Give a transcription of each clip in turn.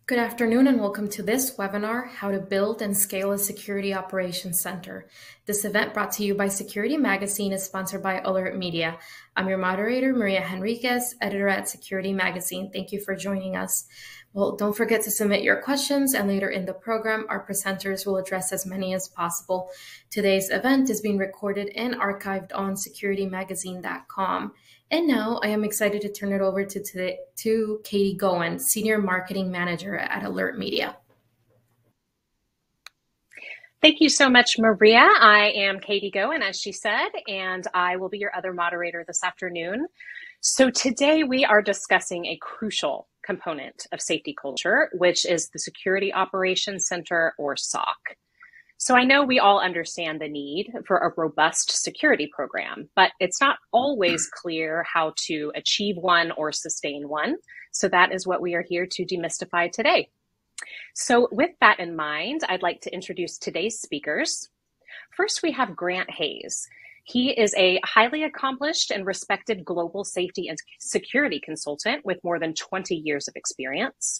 Good afternoon and welcome to this webinar, How to Build and Scale a Security Operations Center. This event brought to you by Security Magazine is sponsored by Alert Media. I'm your moderator, Maria Henriquez, editor at Security Magazine. Thank you for joining us. Well, don't forget to submit your questions, and later in the program, our presenters will address as many as possible. Today's event is being recorded and archived on securitymagazine.com. And now I am excited to turn it over to Katie Goen, Senior Marketing Manager at Alert Media. Thank you so much, Maria. I am Katie Goen, as she said, and I will be your other moderator this afternoon. So today we are discussing a crucial component of safety culture, which is the Security Operations Center, or SOC. So I know we all understand the need for a robust security program, but it's not always clear how to achieve one or sustain one. So that is what we are here to demystify today. So with that in mind, I'd like to introduce today's speakers. First, we have Grant Hayes. He is a highly accomplished and respected global safety and security consultant with more than 20 years of experience.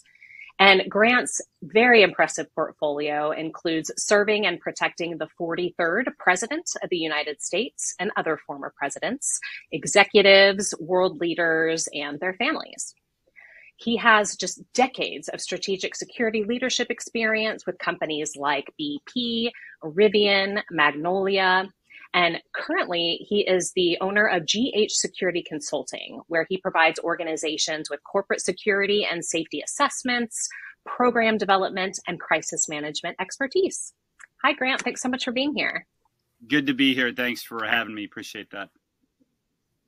And Grant's very impressive portfolio includes serving and protecting the 43rd President of the United States and other former presidents, executives, world leaders, and their families. He has just decades of strategic security leadership experience with companies like BP, Rivian, Magnolia, and currently he is the owner of GH Security Consulting, where he provides organizations with corporate security and safety assessments, program development, and crisis management expertise. Hi, Grant. Thanks so much for being here. Good to be here. Thanks for having me. Appreciate that.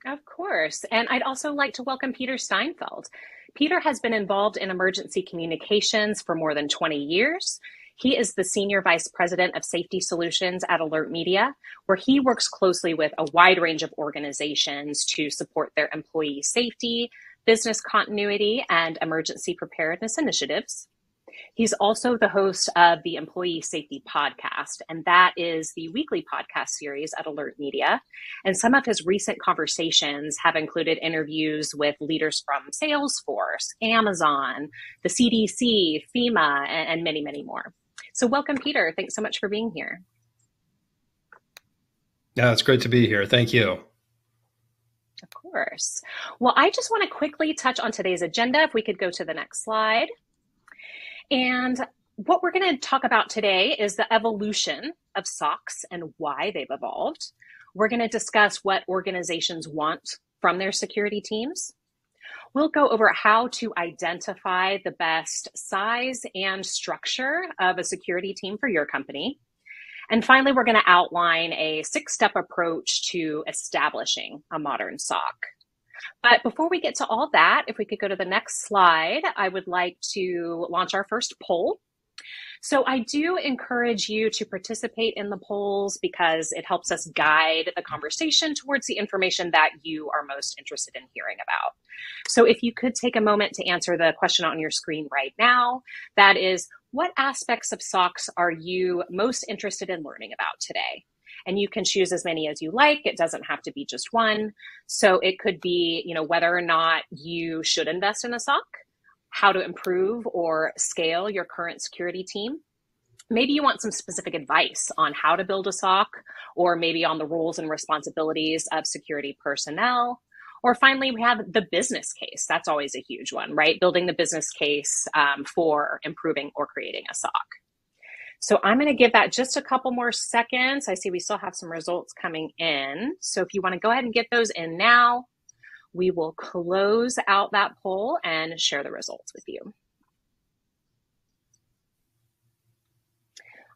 Of course. And I'd also like to welcome Peter Steinfeld. Peter has been involved in emergency communications for more than 20 years. He is the Senior Vice President of Safety Solutions at Alert Media, where he works closely with a wide range of organizations to support their employee safety, business continuity, and emergency preparedness initiatives. He's also the host of the Employee Safety Podcast, and that is the weekly podcast series at Alert Media. And some of his recent conversations have included interviews with leaders from Salesforce, Amazon, the CDC, FEMA, and many, many more. So welcome, Peter. Thanks so much for being here. Yeah, it's great to be here. Thank you. Of course. Well, I just want to quickly touch on today's agenda. If we could go to the next slide. And what we're going to talk about today is the evolution of SOCs and why they've evolved. We're going to discuss what organizations want from their security teams. We'll go over how to identify the best size and structure of a security team for your company. And finally, we're going to outline a 6-step approach to establishing a modern SOC. But before we get to all that, if we could go to the next slide, I would like to launch our first poll. So I do encourage you to participate in the polls because it helps us guide the conversation towards the information that you are most interested in hearing about. So if you could take a moment to answer the question on your screen right now, that is, what aspects of SOCs are you most interested in learning about today? And you can choose as many as you like. It doesn't have to be just one. So it could be, whether or not you should invest in a SOC, how to improve or scale your current security team. Maybe you want some specific advice on how to build a SOC, or maybe on the roles and responsibilities of security personnel. Or finally, we have the business case. That's always a huge one, right? Building the business case for improving or creating a SOC. So I'm going to give that just a couple more seconds. I see we still have some results coming in. So if you want to go ahead and get those in now, we will close out that poll and share the results with you.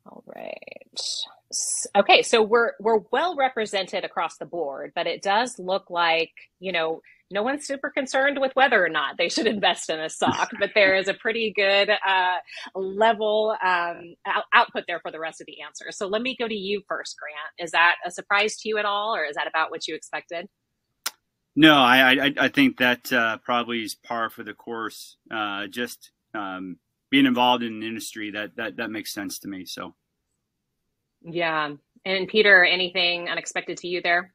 All right. Okay, so we're well represented across the board, but it does look like, no one's super concerned with whether or not they should invest in a SOC, but there is a pretty good level output there for the rest of the answers. So let me go to you first, Grant. Is that a surprise to you at all, or is that about what you expected? No, I think that probably is par for the course. Just being involved in an industry that makes sense to me. So. Yeah. And Peter, anything unexpected to you there?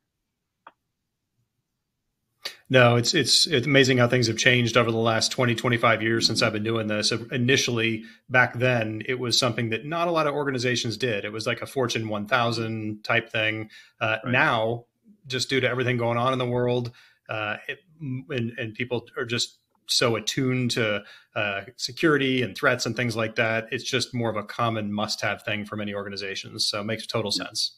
No, it's amazing how things have changed over the last 20, 25 years since I've been doing this. Initially, back then, it was something that not a lot of organizations did. It was like a Fortune 1000 type thing. Right. Now, just due to everything going on in the world, and people are just so attuned to security and threats and things like that, it's just more of a common must-have thing for many organizations. So it makes total sense.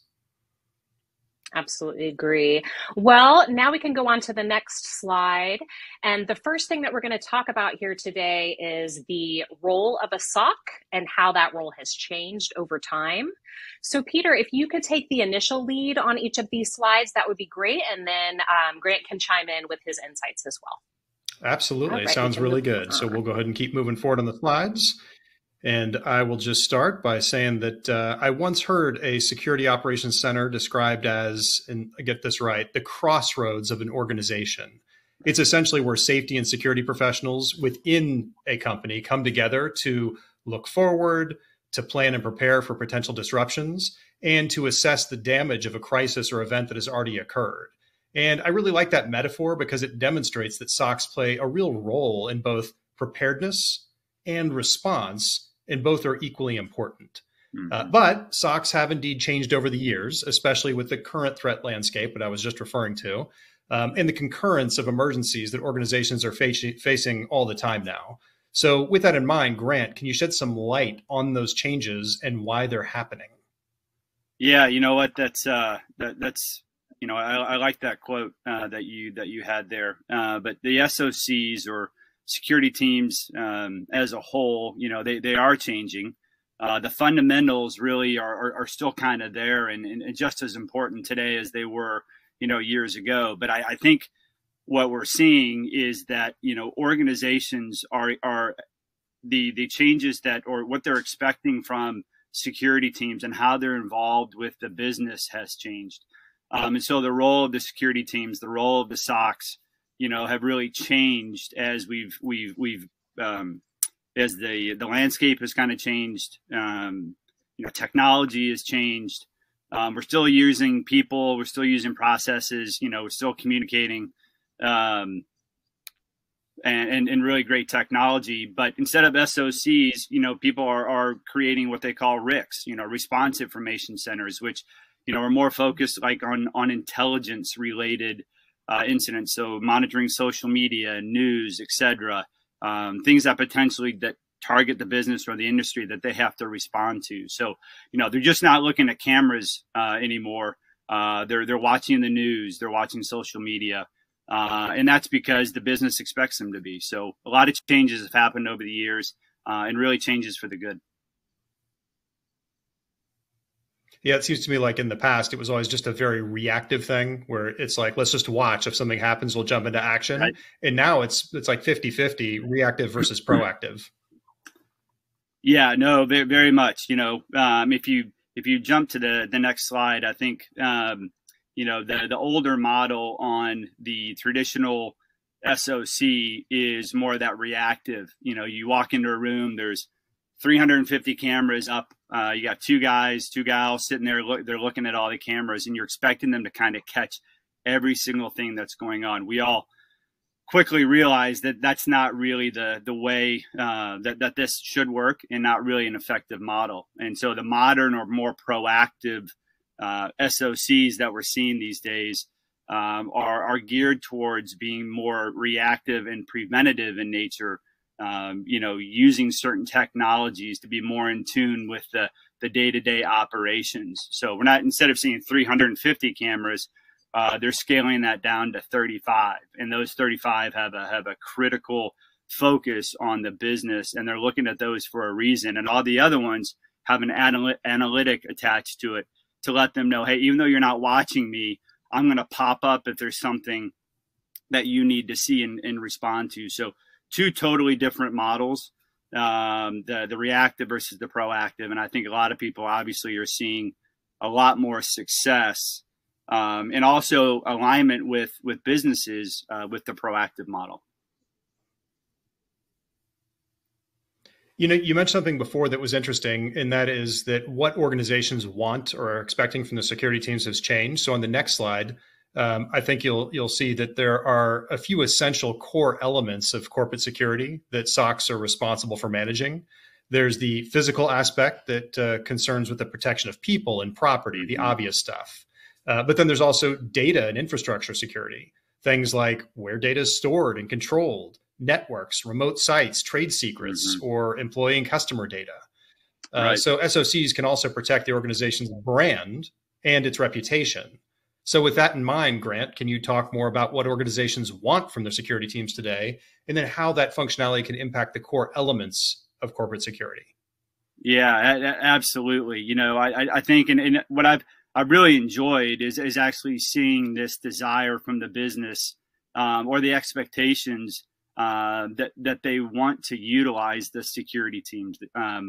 Absolutely agree. Well, now we can go on to the next slide. And the first thing that we're going to talk about here today is the role of a SOC and how that role has changed over time. So Peter, if you could take the initial lead on each of these slides, that would be great. And then Grant can chime in with his insights as well. Absolutely. Right, sounds really good. So we'll go ahead and keep moving forward on the slides. And I will just start by saying that I once heard a security operations center described as, and I get this right, the crossroads of an organization. It's essentially where safety and security professionals within a company come together to look forward, to plan and prepare for potential disruptions, and to assess the damage of a crisis or event that has already occurred. And I really like that metaphor because it demonstrates that SOCs play a real role in both preparedness and response, and both are equally important. But SOCs have indeed changed over the years, especially with the current threat landscape that I was just referring to, and the concurrence of emergencies that organizations are facing all the time now. So with that in mind, Grant, can you shed some light on those changes and why they're happening? Yeah, you know what, that's you know, I like that quote that you had there. But the SOCs, or security teams as a whole, you know, they are changing. The fundamentals really are still kind of there and just as important today as they were, you know, years ago. But I think what we're seeing is that, you know, organizations are the changes that, or what they're expecting from security teams and how they're involved with the business has changed. And so the role of the security teams, the role of the SOCs, you know, have really changed as as the landscape has kind of changed. You know, technology has changed. We're still using people, we're still using processes, you know, we're still communicating, and really great technology. But instead of SOCs, you know, people are creating what they call RICs, you know, response information centers, which, you know, are more focused like on intelligence related incidents. So monitoring social media, news, etc. Things that potentially that target the business or the industry that they have to respond to. So, you know, they're just not looking at cameras anymore. They're watching the news, they're watching social media. And that's because the business expects them to be. So a lot of changes have happened over the years, and really changes for the good. Yeah, it seems to me like in the past, it was always just a very reactive thing where it's like, let's just watch. If something happens, we'll jump into action. Right. And now it's like 50-50 reactive versus proactive. Yeah, no, very, very much. You know, if you jump to the next slide, I think, you know, the older model on the traditional SOC is more of that reactive. You know, you walk into a room, there's 350 cameras up. You got two guys, two gals sitting there. They're looking at all the cameras, and you're expecting them to kind of catch every single thing that's going on. We all quickly realize that that's not really the way that this should work, and not really an effective model. And so the modern or more proactive SOCs that we're seeing these days are geared towards being more reactive and preventative in nature. You know, using certain technologies to be more in tune with the day-to-day operations. So we're not, instead of seeing 350 cameras, they're scaling that down to 35, and those 35 have a critical focus on the business, and they're looking at those for a reason. And all the other ones have an analytic attached to it to let them know, hey, even though you're not watching me, I'm going to pop up if there's something that you need to see and respond to. So two totally different models, the reactive versus the proactive. And I think a lot of people obviously are seeing a lot more success, and also alignment with businesses with the proactive model. You know, you mentioned something before that was interesting, and that is that what organizations want or are expecting from the security teams has changed. So on the next slide, I think you'll see that there are a few essential core elements of corporate security that SOCs are responsible for managing. There's the physical aspect that concerns with the protection of people and property, the obvious stuff. But then there's also data and infrastructure security, things like where data is stored and controlled, networks, remote sites, trade secrets, or employee and customer data. So SOCs can also protect the organization's brand and its reputation. So with that in mind, Grant, can you talk more about what organizations want from their security teams today, and then how that functionality can impact the core elements of corporate security? Yeah, absolutely. You know, I think, and what I've really enjoyed is actually seeing this desire from the business or the expectations that they want to utilize the security teams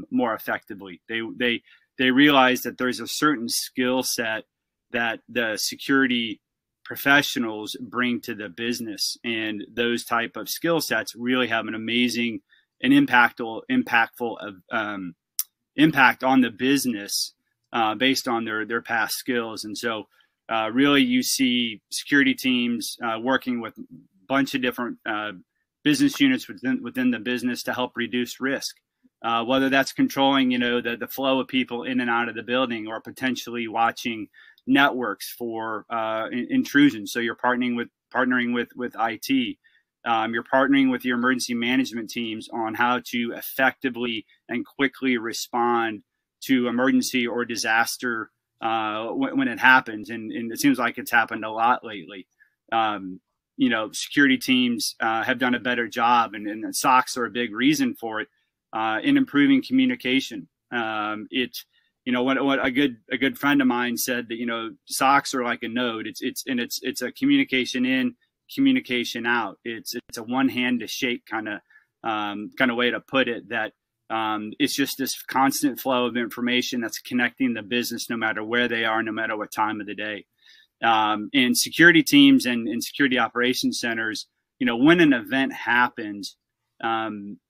more effectively. They realize that there's a certain skill set that the security professionals bring to the business, and those type of skill sets really have an amazing and impactful impact on the business based on their past skills. And so really you see security teams working with a bunch of different business units within the business to help reduce risk, whether that's controlling, the flow of people in and out of the building, or potentially watching networks for intrusion. So you're partnering with IT. You're partnering with your emergency management teams on how to effectively and quickly respond to emergency or disaster when it happens. And it seems like it's happened a lot lately. Security teams have done a better job, and SOCs are a big reason for it in improving communication. What a good friend of mine said that, SOCs are like a node. It's a communication in, communication out. It's a one hand to shake kind of way to put it, that it's just this constant flow of information that's connecting the business no matter where they are, no matter what time of the day. And security teams and security operations centers, when an event happens,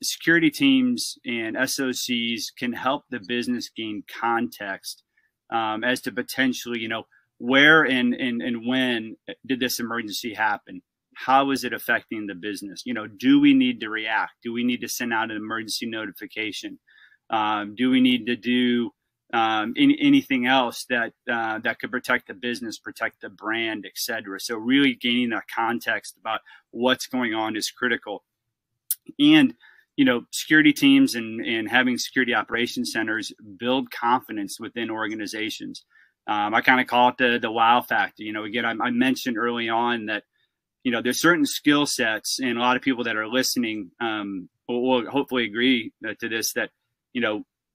security teams and SOCs can help the business gain context as to potentially, where and when did this emergency happen? How is it affecting the business? Do we need to react? Do we need to send out an emergency notification? Do we need to do anything else that could protect the business, protect the brand, et cetera? So really gaining that context about what's going on is critical. And, security teams and having security operations centers build confidence within organizations. I kind of call it the wow factor. Again, I mentioned early on that, there's certain skill sets, and a lot of people that are listening will hopefully agree to this, that,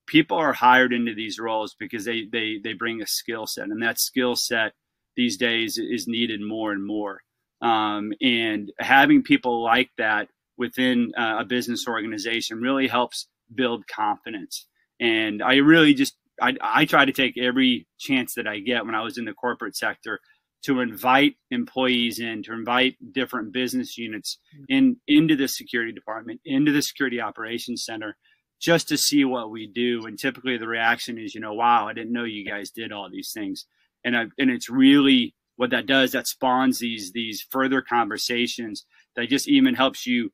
people are hired into these roles because they bring a skill set, and that skill set these days is needed more and more. And having people like that within a business organization really helps build confidence. And I really I try to take every chance that I get when I was in the corporate sector to invite employees to invite different business units into the security department, into the security operations center, just to see what we do. And typically the reaction is, wow, I didn't know you guys did all these things. And it's really what that does, that spawns these further conversations that just even helps you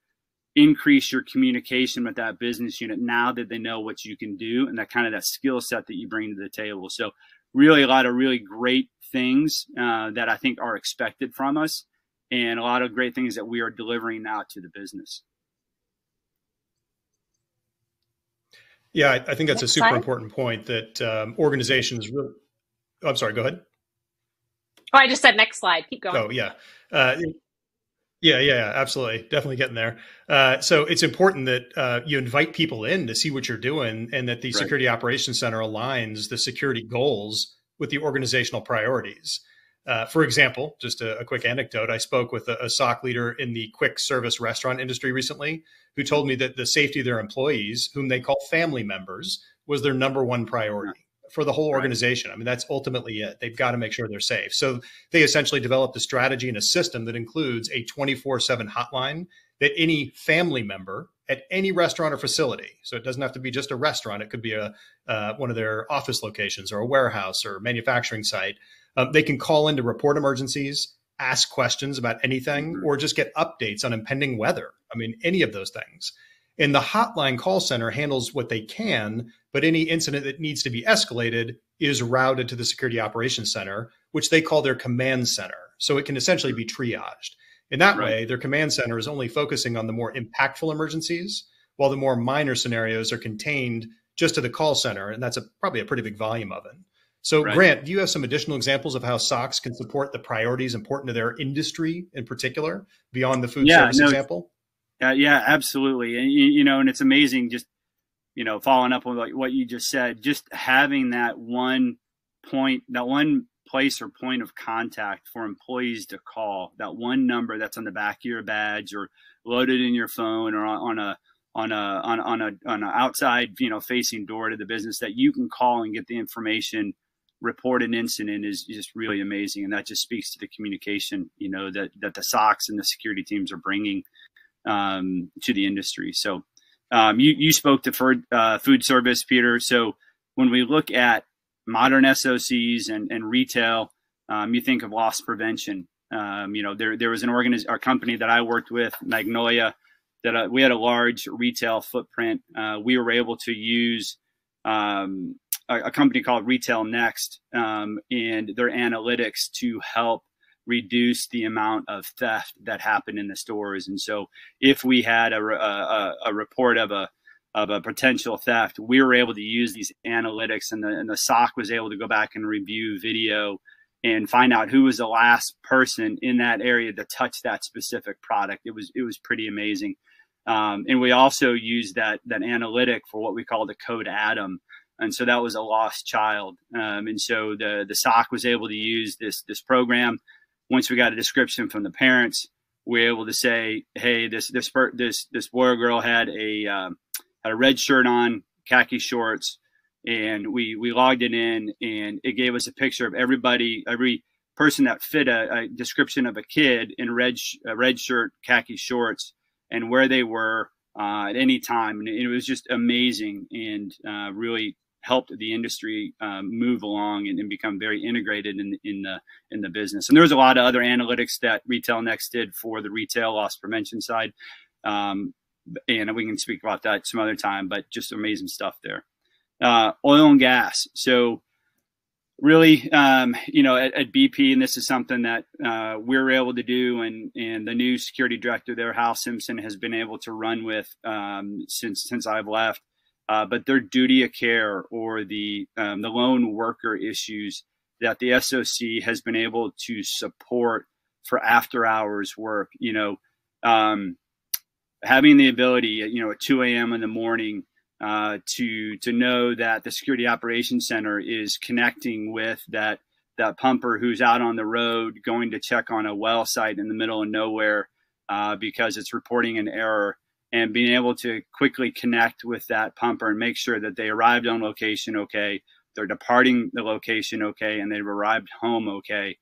increase your communication with that business unit now that they know what you can do, and that skill set that you bring to the table. So really a lot of really great things that I think are expected from us, and a lot of great things that we are delivering now to the business. Yeah, I think that's a super important point, that organizations really. Oh, I'm sorry, go ahead. Oh, I just said next slide. Keep going. Oh, yeah. Yeah, absolutely. Definitely getting there. So it's important that you invite people in to see what you're doing, and that the Security Operations Center aligns the security goals with the organizational priorities. For example, just a quick anecdote, I spoke with a SOC leader in the quick service restaurant industry recently, who told me that the safety of their employees, whom they call family members, was their number one priority for the whole organization. I mean, that's ultimately it. They've got to make sure they're safe. So they essentially developed a strategy and a system that includes a 24/7 hotline that any family member at any restaurant or facility, so it doesn't have to be just a restaurant, it could be one of their office locations or a warehouse or manufacturing site, they can call in to report emergencies, ask questions about anything or just get updates on impending weather. I mean, any of those things. And the hotline call center handles what they can, but any incident that needs to be escalated is routed to the security operations center, which they call their command center. So it can essentially be triaged. In that way, their command center is only focusing on the more impactful emergencies, while the more minor scenarios are contained just to the call center. And that's probably a pretty big volume of it. So Grant, do you have some additional examples of how SOCs can support the priorities important to their industry in particular beyond the food service example? Yeah, absolutely. And, you know, and it's amazing just, you know, following up on what you just said, just having that one point, that one place or point of contact for employees to call, that one number that's on the back of your badge or loaded in your phone or on an outside, you know, facing door to the business that you can call and get the information, report an incident is just really amazing. And that just speaks to the communication, you know, that the SOCs and the security teams are bringing to the industry. So you spoke to food service, Peter. So when we look at modern SOCs and retail, you think of loss prevention. You know, there was our company that I worked with, Magnolia, that we had a large retail footprint. We were able to use a company called Retail Next and their analytics to help reduce the amount of theft that happened in the stores. And so if we had a report of a potential theft, we were able to use these analytics, and the SOC was able to go back and review video and find out who was the last person in that area to touch that specific product. It was pretty amazing. And we also used that analytic for what we call the Code Atom. And so that was a lost child. And so the SOC was able to use this program. Once we got a description from the parents, we were able to say, hey, this boy or girl had a red shirt on, khaki shorts, and we logged it in, and it gave us a picture of every person that fit a description of a kid in red shirt, khaki shorts, and where they were at any time. And it was just amazing, and really helped the industry move along and become very integrated in the business. And there was a lot of other analytics that Retail Next did for the retail loss prevention side. And we can speak about that some other time, but just amazing stuff there. Oil and gas. So really, you know, at BP, and this is something that we're able to do, and the new security director there, Hal Simpson, has been able to run with since I've left. But their duty of care, or the lone worker issues that the SOC has been able to support for after hours work, you know, having the ability, you know, at 2 a.m. in the morning to know that the security operations center is connecting with that pumper who's out on the road going to check on a well site in the middle of nowhere because it's reporting an error, and being able to quickly connect with that pumper and make sure that they arrived on location okay, they're departing the location okay, and they've arrived home okay,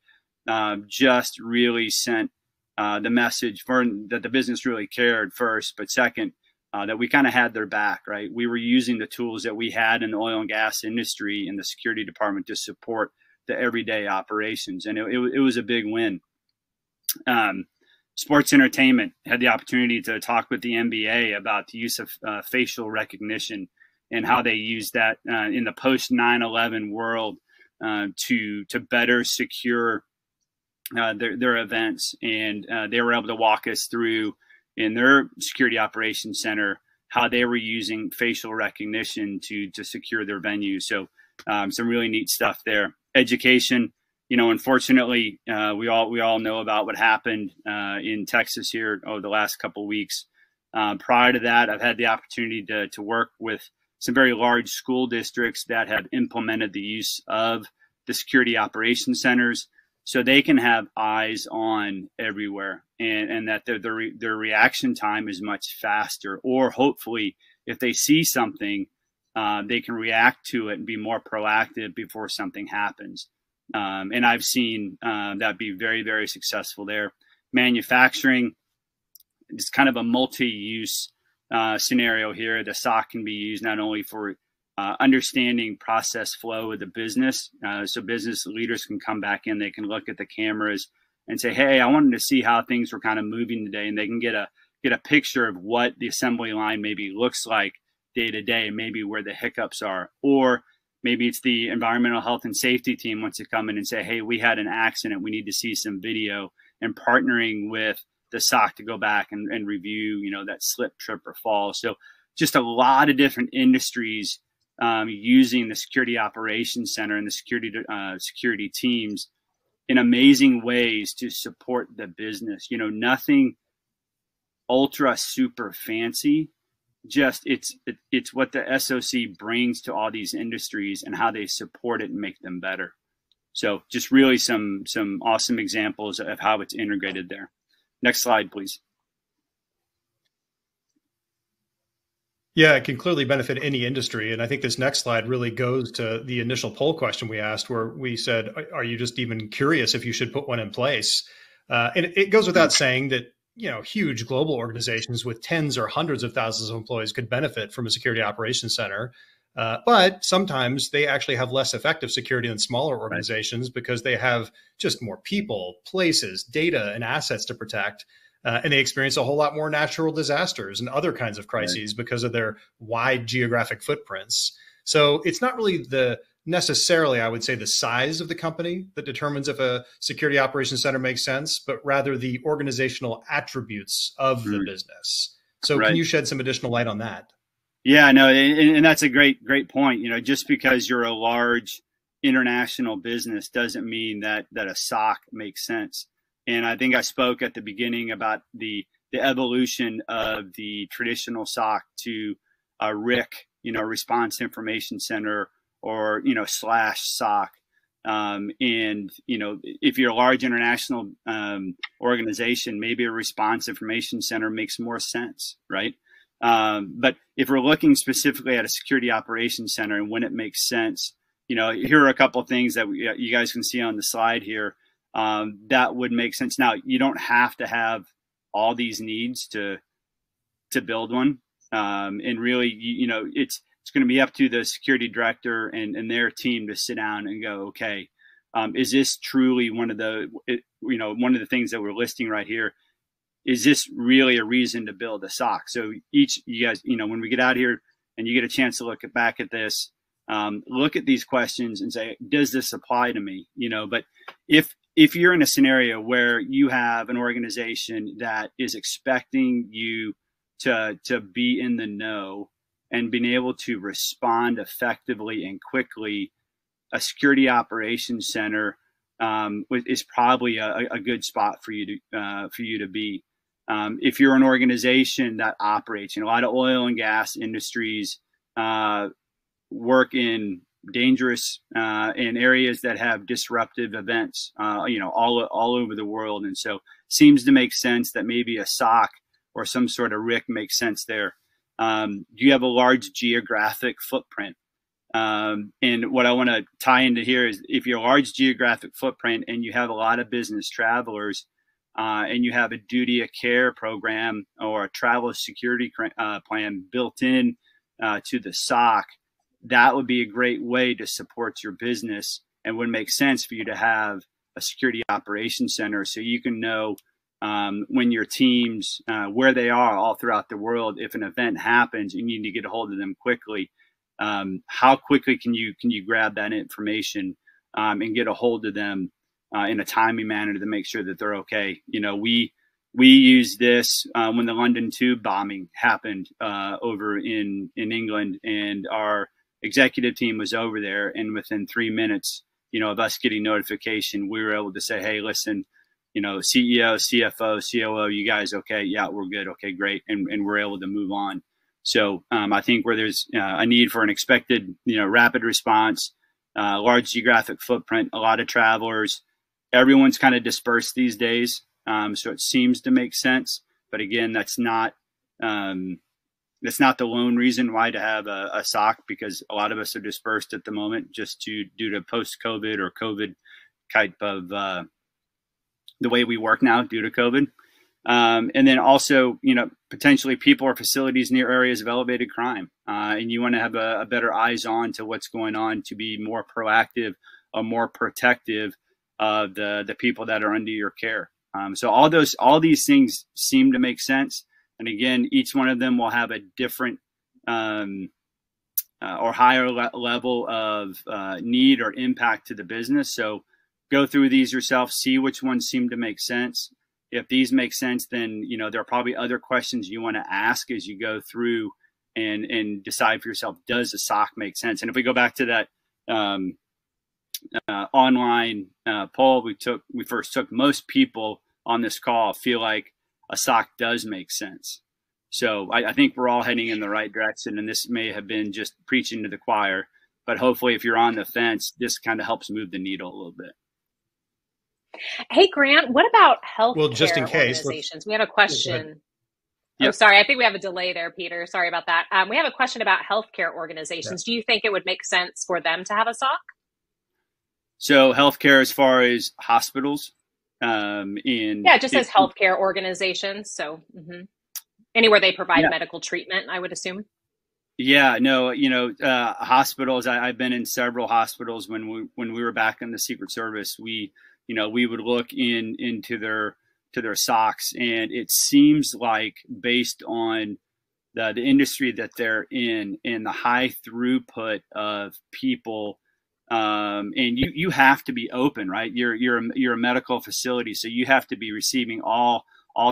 just really sent the message that the business really cared first, but second, that we kind of had their back, right? We were using the tools that we had in the oil and gas industry in the security department to support the everyday operations. And it was a big win. Sports entertainment had the opportunity to talk with the NBA about the use of facial recognition and how they use that in the post 9/11 world to better secure their events. And they were able to walk us through in their security operations center how they were using facial recognition to secure their venue. So some really neat stuff there. Education. You know, unfortunately, we all know about what happened in Texas here over the last couple of weeks. Prior to that, I've had the opportunity to work with some very large school districts that have implemented the use of the security operations centers, so they can have eyes on everywhere, and that their reaction time is much faster. Or hopefully, if they see something, they can react to it and be more proactive before something happens. And I've seen that be very, very successful there. Manufacturing is kind of a multi-use scenario here. The SOC can be used not only for understanding process flow of the business, so business leaders can come back in, they can look at the cameras and say, hey, I wanted to see how things were kind of moving today. And they can get a picture of what the assembly line maybe looks like day to day, maybe where the hiccups are. Or maybe it's the environmental health and safety team wants to come in and say, hey, we had an accident. We need to see some video, and partnering with the SOC to go back and review, that slip, trip, or fall. So just a lot of different industries using the Security Operations Center and the security teams in amazing ways to support the business. Nothing ultra super fancy, just it's what the SOC brings to all these industries and how they support it and make them better. So just really some awesome examples of how it's integrated there. Next slide, please. Yeah, it can clearly benefit any industry. And I think this next slide really goes to the initial poll question we asked, where we said, are you just even curious if you should put one in place? And it goes without saying that, huge global organizations with tens or hundreds of thousands of employees could benefit from a security operations center. But sometimes they actually have less effective security than smaller organizations because they have just more people, places, data, and assets to protect. And they experience a whole lot more natural disasters and other kinds of crises because of their wide geographic footprints. So it's not really necessarily, I would say, the size of the company that determines if a security operations center makes sense, but rather the organizational attributes of the business. So can you shed some additional light on that? Yeah, no, and that's a great point. Just because you're a large international business doesn't mean that a SOC makes sense. And I think I spoke at the beginning about the evolution of the traditional SOC to a RIC, Response Information Center, or /SOC. And if you're a large international organization, maybe a Response Information Center makes more sense, right? But if we're looking specifically at a security operations center and when it makes sense, here are a couple of things that you guys can see on the slide here that would make sense. Now, you don't have to have all these needs to build one, and really, it's going to be up to the security director and their team to sit down and go, okay, is this truly one of the things that we're listing right here? Is this really a reason to build a SOC? So you guys, when we get out here and you get a chance to look back at this, look at these questions and say, does this apply to me? But if you're in a scenario where you have an organization that is expecting you to be in the know and being able to respond effectively and quickly, a security operations center is probably a good spot for you to be. If you're an organization that operates, a lot of oil and gas industries work in dangerous in areas that have disruptive events, all over the world. And so seems to make sense that maybe a SOC or some sort of RIC makes sense there. Do you have a large geographic footprint? And what I want to tie into here is if you're a large geographic footprint and you have a lot of business travelers, and you have a duty of care program or a travel security plan built in to the SOC, that would be a great way to support your business and would make sense for you to have a security operations center so you can know when your teams, where they are all throughout the world. If an event happens, you need to get a hold of them quickly. How quickly can you grab that information and get a hold of them in a timely manner to make sure that they're okay? We used this when the London Tube bombing happened over in England, and our executive team was over there, and within 3 minutes, of us getting notification, we were able to say, hey, listen, CEO, CFO, COO, you guys okay? Yeah, we're good. Okay, great. And we're able to move on. So I think where there's a need for an expected, rapid response, large geographic footprint, a lot of travelers, everyone's kind of dispersed these days. So it seems to make sense. But again, that's not the lone reason why to have a SOC, because a lot of us are dispersed at the moment just due to post-COVID or COVID type of the way we work now due to COVID. And then also, potentially people or facilities near areas of elevated crime. And you want to have a better eyes on to what's going on to be more proactive or more protective of the people that are under your care. So all these things seem to make sense. And again, each one of them will have a different or higher level of need or impact to the business. So go through these yourself, see which ones seem to make sense. If these make sense, then, you know, there are probably other questions you want to ask as you go through and decide for yourself, does a SOC make sense? And if we go back to that online poll we first took, most people on this call feel like a SOC does make sense. So I think we're all heading in the right direction, and this may have been just preaching to the choir, but hopefully if you're on the fence, this kind of helps move the needle a little bit. Hey, Grant, what about healthcare well, just in case, organizations? We have a question. Yep. Oh, sorry. I think we have a delay there, Peter. Sorry about that. We have a question about healthcare organizations. Yeah. Do you think it would make sense for them to have a SOC? So healthcare as far as hospitals? Yeah, it just says healthcare organizations. So anywhere they provide medical treatment, I would assume. Yeah, no, you know, hospitals, I've been in several hospitals when we were back in the Secret Service. We would look into their SOCs, and it seems like based on the industry that they're in and the high throughput of people, and you have to be open, right? You're a medical facility, so you have to be receiving all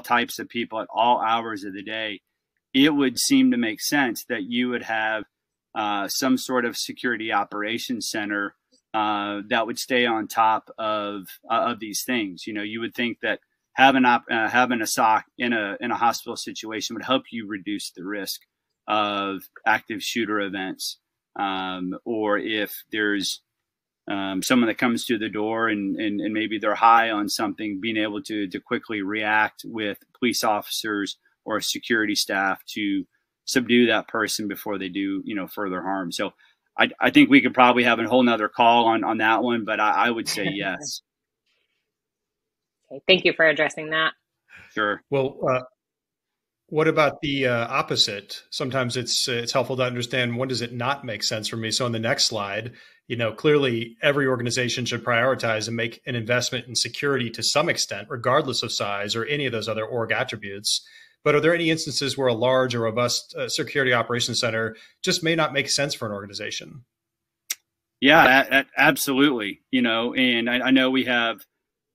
types of people at all hours of the day. It would seem to make sense that you would have some sort of security operations center that would stay on top of these things. You know, you would think that having a SOC in a hospital situation would help you reduce the risk of active shooter events, or if there's someone that comes to the door and maybe they're high on something, being able to quickly react with police officers or security staff to subdue that person before they do, you know, further harm. So I think we could probably have a whole nother call on that one, but I would say yes. Okay, thank you for addressing that. Sure. Well, what about the opposite? Sometimes it's helpful to understand, when does it not make sense for me? So on the next slide, you know, clearly every organization should prioritize and make an investment in security to some extent, regardless of size or any of those other org attributes. But are there any instances where a large or robust security operations center just may not make sense for an organization? Yeah, absolutely. You know, and I know we have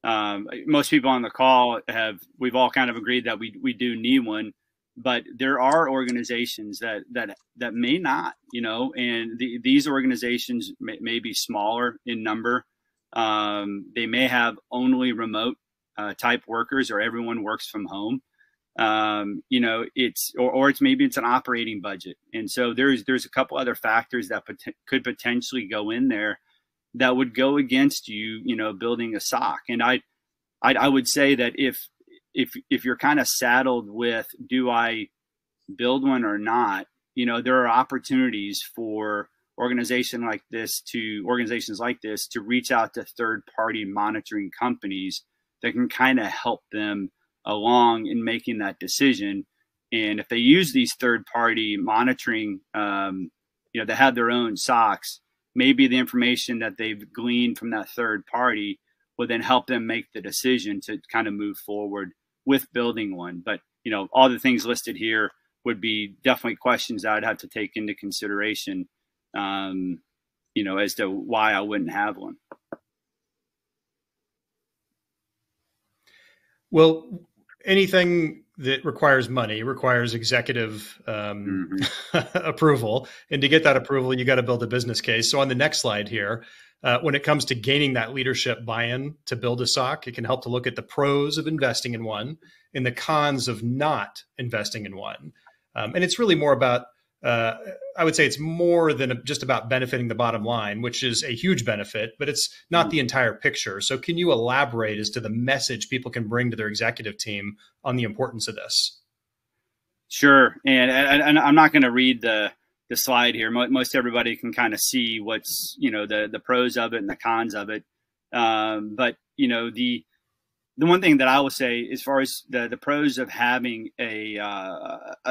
most people on the call we've all kind of agreed that we do need one, but there are organizations that may not, you know, and these organizations may be smaller in number. They may have only remote type workers, or everyone works from home. You know, it's maybe it's an operating budget, and so there's a couple other factors that could potentially go in there that would go against you know, building a SOC. And I would say that if you're kind of saddled with, do I build one or not, you know, there are opportunities for organizations like this to reach out to third-party monitoring companies that can kind of help them along in making that decision. And if they use these third-party monitoring, you know, they have their own SOCs, maybe the information that they've gleaned from that third party will then help them make the decision to kind of move forward with building one. But, you know, all the things listed here would be definitely questions that I'd have to take into consideration, you know, as to why I wouldn't have one. Well, anything that requires money requires executive approval. And to get that approval, you got to build a business case. So on the next slide here, when it comes to gaining that leadership buy-in to build a SOC, it can help to look at the pros of investing in one and the cons of not investing in one. And it's really more about, I would say it's more than just about benefiting the bottom line, which is a huge benefit, but it's not the entire picture. So can you elaborate as to the message people can bring to their executive team on the importance of this? Sure. And I'm not going to read the slide here. Most everybody can kind of see what's, you know, the pros of it and the cons of it. But, you know, the one thing that I will say, as far as the pros of having a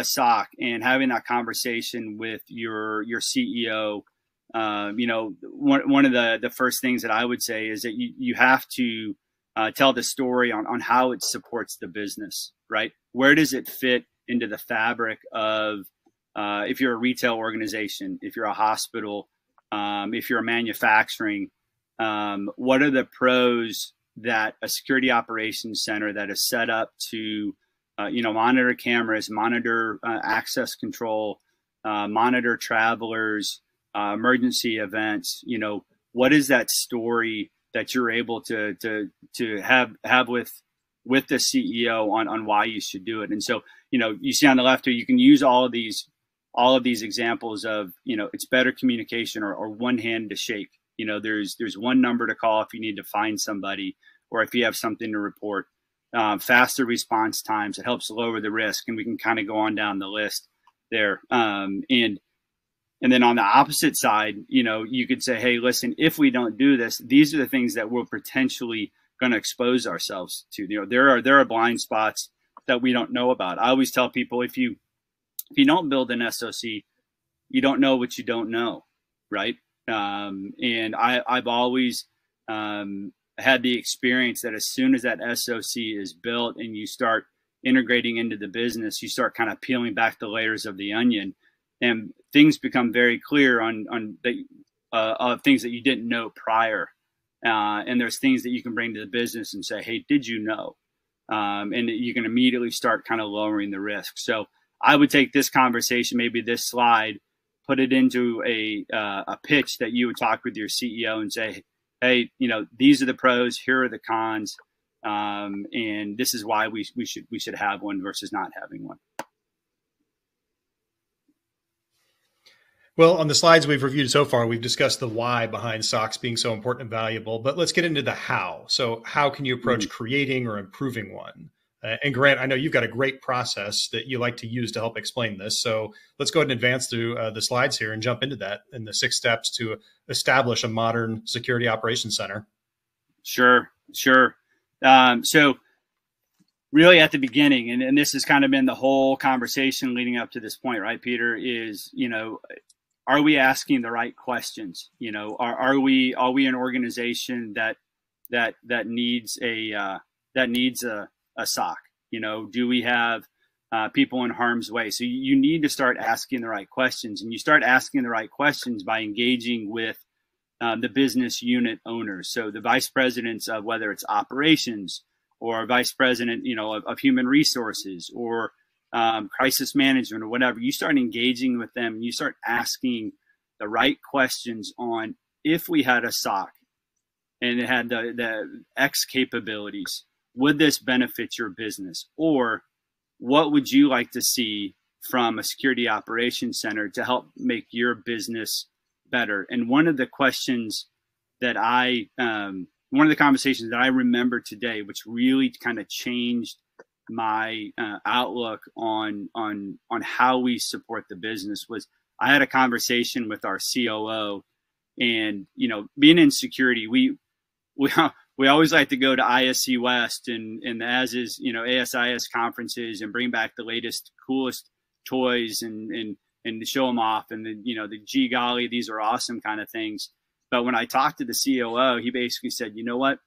SOC and having that conversation with your CEO one of the first things that I would say is that you have to tell the story on how it supports the business, right? Where does it fit into the fabric of, if you're a retail organization, if you're a hospital, if you're a manufacturing, what are the pros that a security operations center that is set up to, monitor cameras, monitor access control, monitor travelers, emergency events, what is that story that you're able to have with the CEO on why you should do it? And so, you see on the left here, you can use all of these examples of, it's better communication or one hand to shake. There's one number to call if you need to find somebody or if you have something to report. Faster response times, it helps lower the risk, and we can kind of go on down the list there. And then on the opposite side, you could say, hey, listen, if we don't do this, these are the things that we're potentially going to expose ourselves to. There are blind spots that we don't know about. I always tell people, if you don't build an SOC, you don't know what you don't know, right? And I've always had the experience that as soon as that SOC is built and you start integrating into the business, you start kind of peeling back the layers of the onion, and things become very clear on things that you didn't know prior. And there's things that you can bring to the business and say, hey, did you know? And you can immediately start kind of lowering the risk. So I would take this conversation, maybe this slide, put it into a pitch that you would talk with your CEO and say, hey, these are the pros, here are the cons, and this is why we should have one versus not having one. Well, on the slides we've reviewed so far, we've discussed the why behind SOCs being so important and valuable, but let's get into the how. So how can you approach creating or improving one? And Grant, I know you've got a great process that you like to use to help explain this. So let's go ahead and advance through the slides here and jump into that in the 6 steps to establish a modern security operations center. Sure. So really at the beginning, and this has kind of been the whole conversation leading up to this point, right, Peter, is, are we asking the right questions? Are we an organization that needs a SOC? Do we have people in harm's way? So you need to start asking the right questions, and you start asking the right questions by engaging with the business unit owners. So the vice presidents of whether it's operations or vice president, of human resources or crisis management or whatever. You start engaging with them, and you start asking the right questions on, if we had a SOC and it had the X capabilities, would this benefit your business? Or what would you like to see from a security operations center to help make your business better? And one of the questions that one of the conversations that I remember today, which really kind of changed my outlook on how we support the business, was I had a conversation with our COO, and being in security, we always like to go to ISC West and as is ASIS conferences and bring back the latest, coolest toys and to show them off, and the gee golly, these are awesome kind of things. But when I talked to the COO, he basically said, you know what?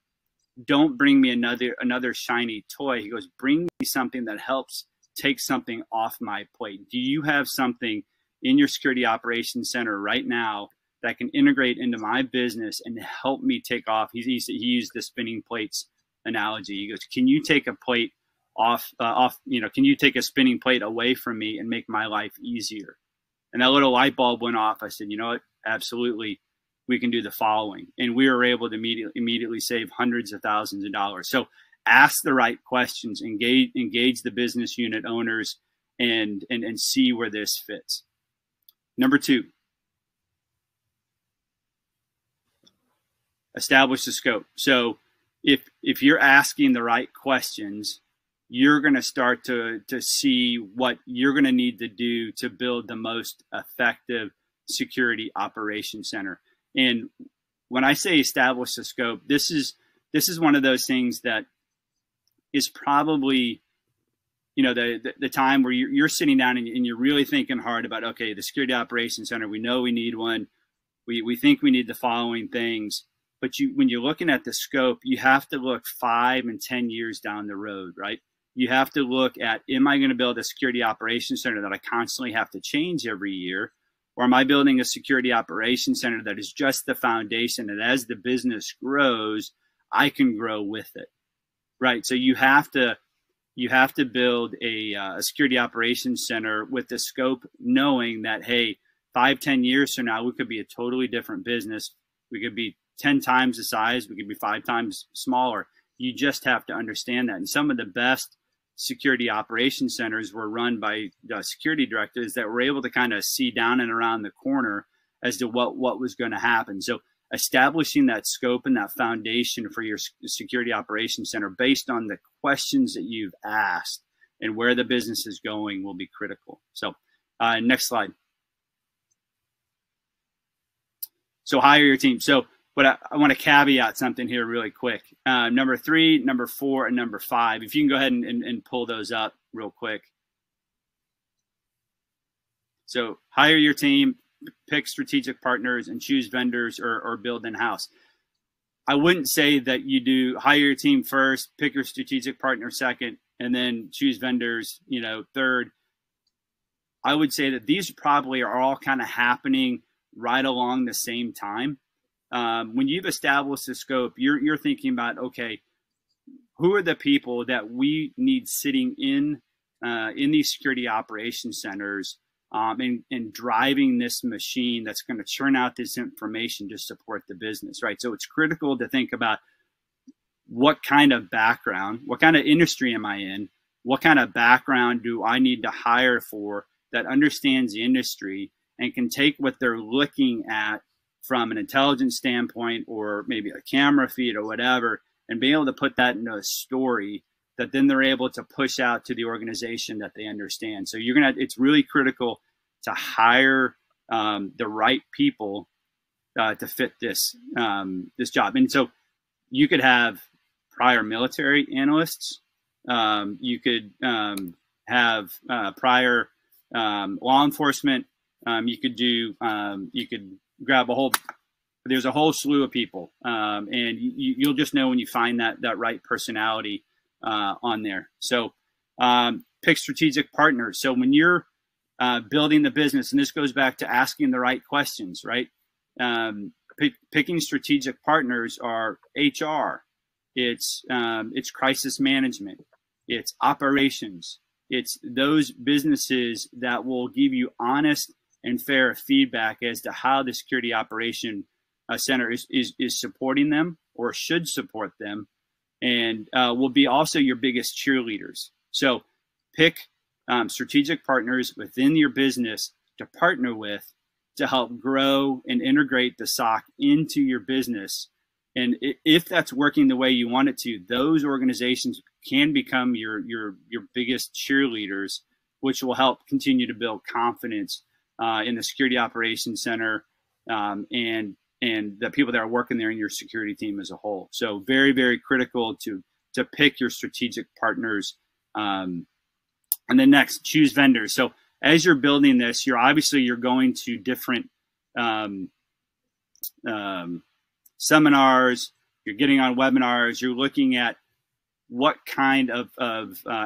Don't bring me another shiny toy. He goes, bring me something that helps take something off my plate. Do you have something in your security operations center right now that can integrate into my business and help me take off? He used the spinning plates analogy. He goes, can you take a plate off, can you take a spinning plate away from me and make my life easier? And that little light bulb went off. I said, you know what? Absolutely. We can do the following. And we were able to immediately save hundreds of thousands of dollars. So ask the right questions, engage the business unit owners, and see where this fits. Number 2, establish the scope. So if you're asking the right questions, you're going to start to see what you're going to need to do to build the most effective security operations center. And when I say establish the scope, this is one of those things that is probably, the time where you're sitting down and you're really thinking hard about, okay, the security operations center, we know we need one. we think we need the following things, but when you're looking at the scope, you have to look 5 and 10 years down the road, right? You have to look at, am I going to build a security operations center that I constantly have to change every year? Or am I building a security operations center that is just the foundation, and as the business grows, I can grow with it, right? So you have to build a security operations center with the scope, knowing that, hey, 5, 10 years from now, we could be a totally different business. We could be 10 times the size. We could be 5 times smaller. You just have to understand that. And some of the best security operations centers were run by security directors that were able to kind of see down and around the corner as to what was going to happen. So establishing that scope and that foundation for your security operations center based on the questions that you've asked and where the business is going will be critical. So next slide. So hire your team. So but I want to caveat something here really quick. Number 3, number 4, and number 5. If you can go ahead and pull those up real quick. So hire your team, pick strategic partners, and choose vendors or build in-house. I wouldn't say that you do hire your team first, pick your strategic partner second, and then choose vendors, third. I would say that these probably are all kind of happening right along the same time. When you've established the scope, you're thinking about, okay, who are the people that we need sitting in these security operations centers and driving this machine that's going to churn out this information to support the business, right? So it's critical to think about what kind of background, what kind of industry am I in? What kind of background do I need to hire for that understands the industry and can take what they're looking at from an intelligence standpoint or maybe a camera feed or whatever, and be able to put that into a story that then they're able to push out to the organization that they understand. So it's really critical to hire the right people to fit this job. And so you could have prior military analysts. You could have prior law enforcement. You could grab there's a whole slew of people, and you'll just know when you find that right personality on there. So pick strategic partners. So when you're building the business, and this goes back to asking the right questions, right? Picking strategic partners are HR, it's crisis management, it's operations, it's those businesses that will give you honest and fair feedback as to how the security operation center is supporting them or should support them, and will be also your biggest cheerleaders. So pick strategic partners within your business to partner with to help grow and integrate the SOC into your business. And if that's working the way you want it to, those organizations can become your biggest cheerleaders, which will help continue to build confidence in the security operations center and the people that are working there in your security team as a whole. So very, very critical to pick your strategic partners. And then next, choose vendors. So as you're building this, you're going to different seminars, you're getting on webinars, you're looking at what kind of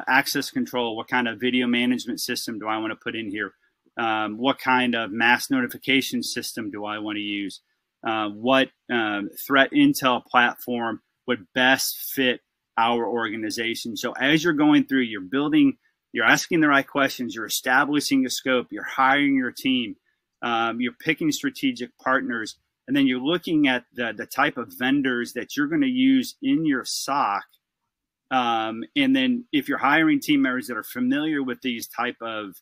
access control, what kind of video management system do I want to put in here? What kind of mass notification system do I want to use? What threat intel platform would best fit our organization? So as you're going through, you're asking the right questions, you're establishing a scope, you're hiring your team, you're picking strategic partners, and then you're looking at the type of vendors that you're going to use in your SOC. And then if you're hiring team members that are familiar with these type of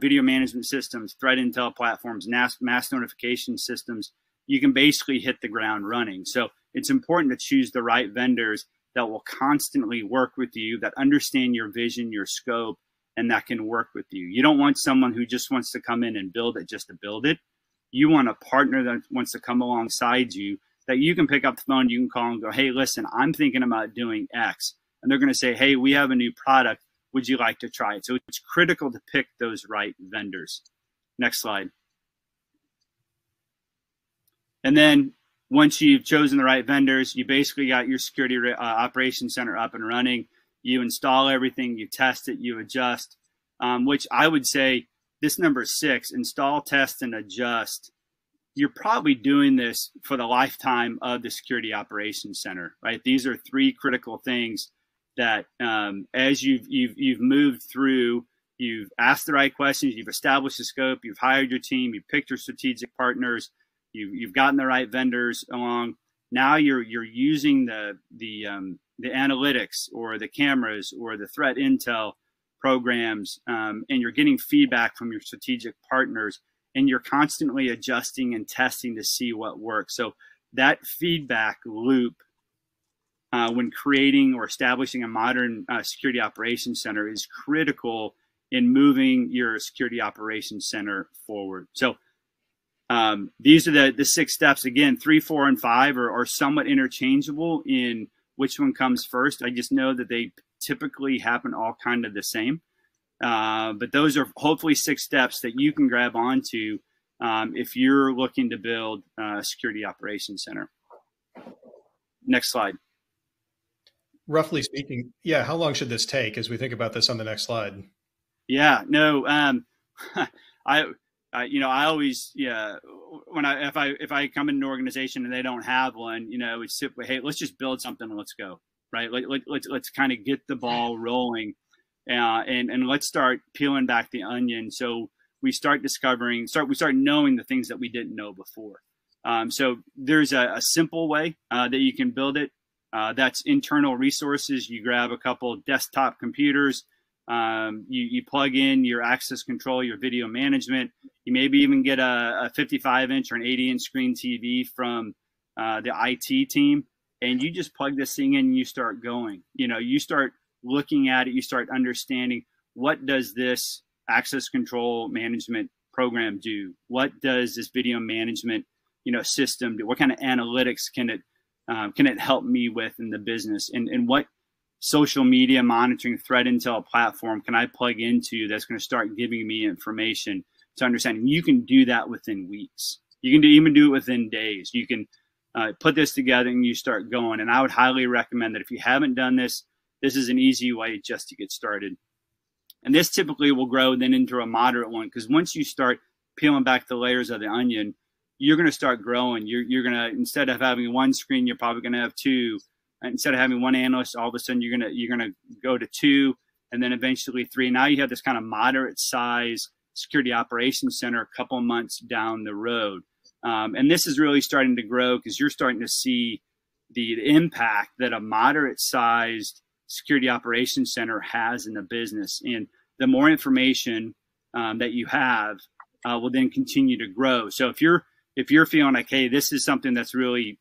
video management systems, threat intel platforms, mass notification systems, you can basically hit the ground running. So it's important to choose the right vendors that will constantly work with you, that understand your vision, your scope, and that can work with you. You don't want someone who just wants to come in and build it just to build it. You want a partner that wants to come alongside you, that you can pick up the phone, you can call and go, hey, listen, I'm thinking about doing X. And they're going to say, hey, we have a new product. Would you like to try it? So it's critical to pick those right vendors. Next slide. And then once you've chosen the right vendors, you basically got your security operations center up and running. You install everything, you test it, you adjust, which I would say this number 6, install, test, and adjust. You're probably doing this for the lifetime of the security operations center, right? These are 3 critical things that as you've moved through, you've asked the right questions, you've established the scope, you've hired your team, you've picked your strategic partners, you've gotten the right vendors along. Now you're using the analytics or the cameras or the threat intel programs, and you're getting feedback from your strategic partners, and you're constantly adjusting and testing to see what works. So that feedback loop, when creating or establishing a modern security operations center, is critical in moving your security operations center forward. So these are the 6 steps. Again, 3, 4, and 5 are somewhat interchangeable in which one comes first. I just know that they typically happen all kind of the same. But those are hopefully 6 steps that you can grab onto if you're looking to build a security operations center. Next slide. Roughly speaking, yeah, how long should this take as we think about this on the next slide? Yeah, no, I always, if I come in an organization and they don't have one, it's simply, hey, let's just build something and let's go, right? Let's kind of get the ball rolling, and let's start peeling back the onion. So we start knowing the things that we didn't know before. So there's a simple way that you can build it. That's internal resources. You grab a couple desktop computers. You plug in your access control, your video management. You maybe even get a 55-inch or an 80-inch screen TV from the IT team, and you just plug this thing in and you start going. You start looking at it, you start understanding, what does this access control management program do? What does this video management system do? What kind of analytics can it help me with in the business? And what social media monitoring threat intel platform can I plug into that's going to start giving me information to understand? And you can do that within weeks. You can even do it within days. You can put this together and you start going. And I would highly recommend that if you haven't done this, this is an easy way just to get started. And this typically will grow then into a moderate one, because once you start peeling back the layers of the onion, you're going to start growing. You're going to, instead of having 1 screen, you're probably going to have 2. Instead of having 1 analyst, all of a sudden you're gonna go to 2, and then eventually 3. Now you have this kind of moderate size security operations center a couple months down the road, and this is really starting to grow because you're starting to see the impact that a moderate sized security operations center has in the business. And the more information that you have will then continue to grow. So if you're feeling like, hey, this is something that's really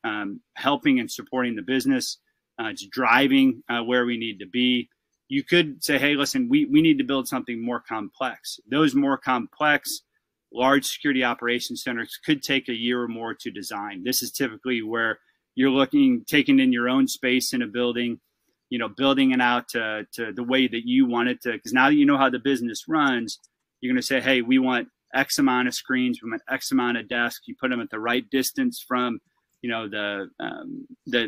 helping and supporting the business, it's driving where we need to be, you could say, hey, listen, we need to build something more complex. Those more complex, large security operations centers could take a year or more to design. This is typically where you're taking in your own space in a building, building it out to the way that you want it to, because now that you know how the business runs, you're going to say, hey, we want X amount of screens, we want X amount of desks. You put them at the right distance from, the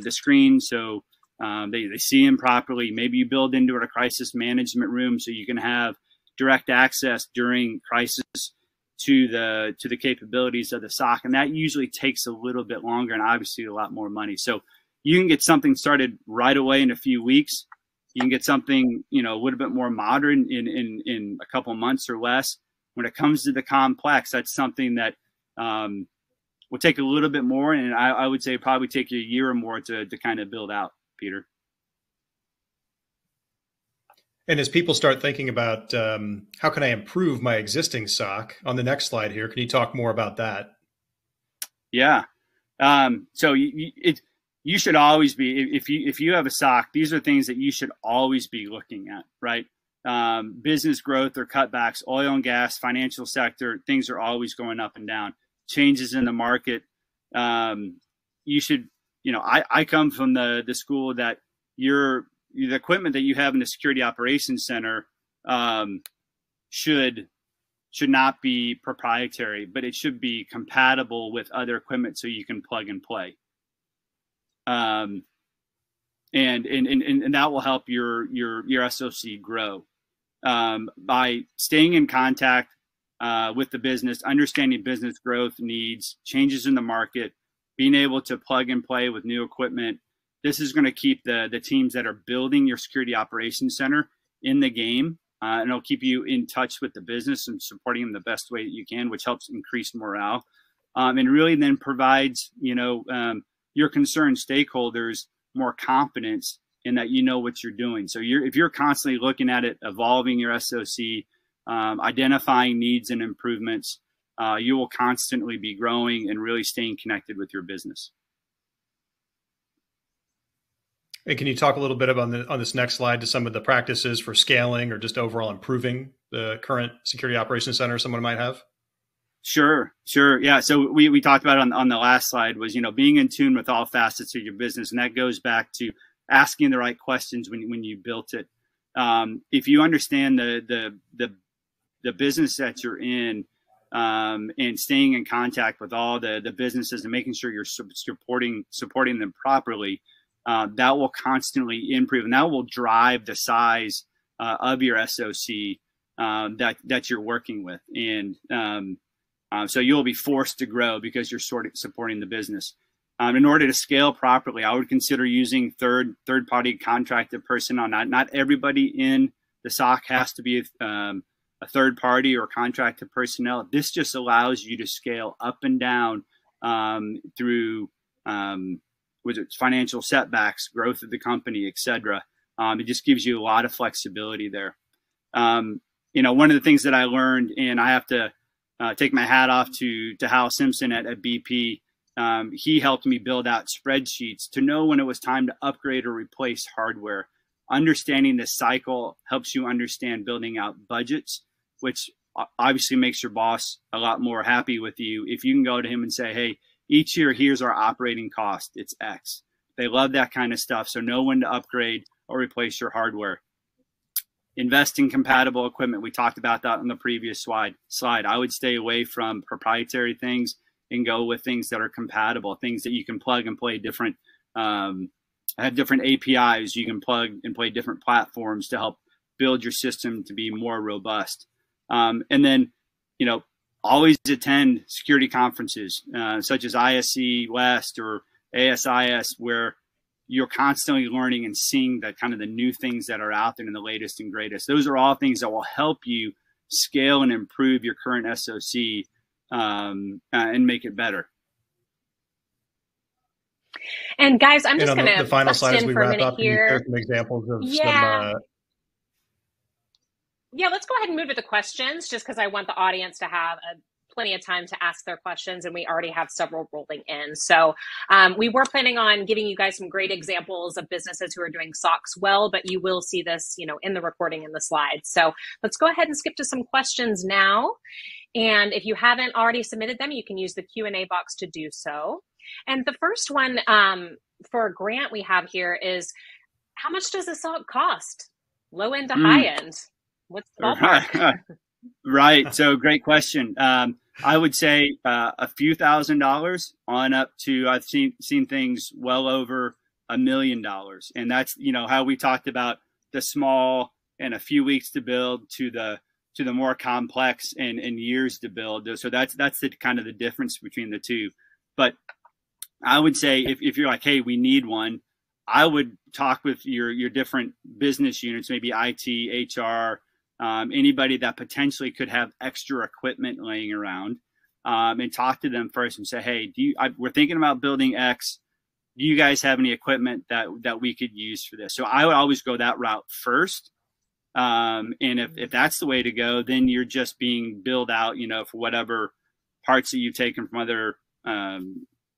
screen, so they see them properly. Maybe you build into it a crisis management room so you can have direct access during crisis to the capabilities of the SOC, and that usually takes a little bit longer and obviously a lot more money. So you can get something started right away in a few weeks. You can get something a little bit more modern in a couple months or less. When it comes to the complex, that's something that will take a little bit more, and I would say probably take you a year or more to kind of build out, Peter. And as people start thinking about how can I improve my existing SOC, on the next slide here, can you talk more about that? Yeah. So you should always be, if you have a SOC, these are things that you should always be looking at, right? Business growth or cutbacks, oil and gas, financial sector, things are always going up and down. Changes in the market. You should, I come from the school that the equipment that you have in the security operations center should should not be proprietary, but it should be compatible with other equipment so you can plug and play. And that will help your SOC grow by staying in contact with the business, understanding business growth needs, changes in the market, being able to plug and play with new equipment. This is going to keep the teams that are building your security operations center in the game, and it'll keep you in touch with the business and supporting them the best way that you can, which helps increase morale, and really then provides your concerned stakeholders more confidence in that you know what you're doing. So if you're constantly looking at it, evolving your SOC, identifying needs and improvements, you will constantly be growing and really staying connected with your business. And can you talk a little bit about on this next slide to some of the practices for scaling or just overall improving the current security operations center someone might have? Sure. Yeah. So we talked about it on the last slide was, being in tune with all facets of your business. And that goes back to asking the right questions when you built it. If you understand the business that you're in, and staying in contact with all the businesses and making sure you're supporting them properly, that will constantly improve, and that will drive the size of your SOC that you're working with. And so you'll be forced to grow because you're supporting the business. In order to scale properly, I would consider using third-party contracted personnel. Not everybody in the SOC has to be a third party or contracted personnel. This just allows you to scale up and down through financial setbacks, growth of the company, etc. It just gives you a lot of flexibility there. One of the things that I learned, and I have to take my hat off to Hal Simpson at BP. He helped me build out spreadsheets to know when it was time to upgrade or replace hardware. Understanding this cycle helps you understand building out budgets, which obviously makes your boss a lot more happy with you. If you can go to him and say, hey, each year, here's our operating cost. It's X. They love that kind of stuff. So know when to upgrade or replace your hardware. Invest in compatible equipment. We talked about that on the previous slide. I would stay away from proprietary things and go with things that are compatible, things that you can plug and play different, have different APIs. You can plug and play different platforms to help build your system to be more robust. And then, always attend security conferences such as ISC West or ASIS, where you're constantly learning and seeing the kind of the new things that are out there and the latest and greatest. Those are all things that will help you scale and improve your current SOC and make it better. And guys, I'm just going to the final slide as we wrap up here. Some examples of Yeah, let's go ahead and move to the questions, just because I want the audience to have plenty of time to ask their questions, and we already have several rolling in. So we were planning on giving you guys some great examples of businesses who are doing SOCs well, but you will see this, in the recording in the slides. So let's go ahead and skip to some questions now. And if you haven't already submitted them, you can use the Q&A box to do so. And the first one for Grant we have here is, how much does a SOC cost? Low end to high end? What's the ballpark? Right. So great question. I would say a few $1,000s on up to, I've seen things well over $1 million. And that's, how we talked about the small and a few weeks to build to the more complex and years to build. So that's the kind of the difference between the two. But I would say if you're like, hey, we need one, I would talk with your different business units, maybe IT, HR, anybody that potentially could have extra equipment laying around, and talk to them first and say, hey, we're thinking about building X. Do you guys have any equipment that we could use for this? So I would always go that route first. And if that's the way to go, then you're just being billed out, for whatever parts that you've taken from other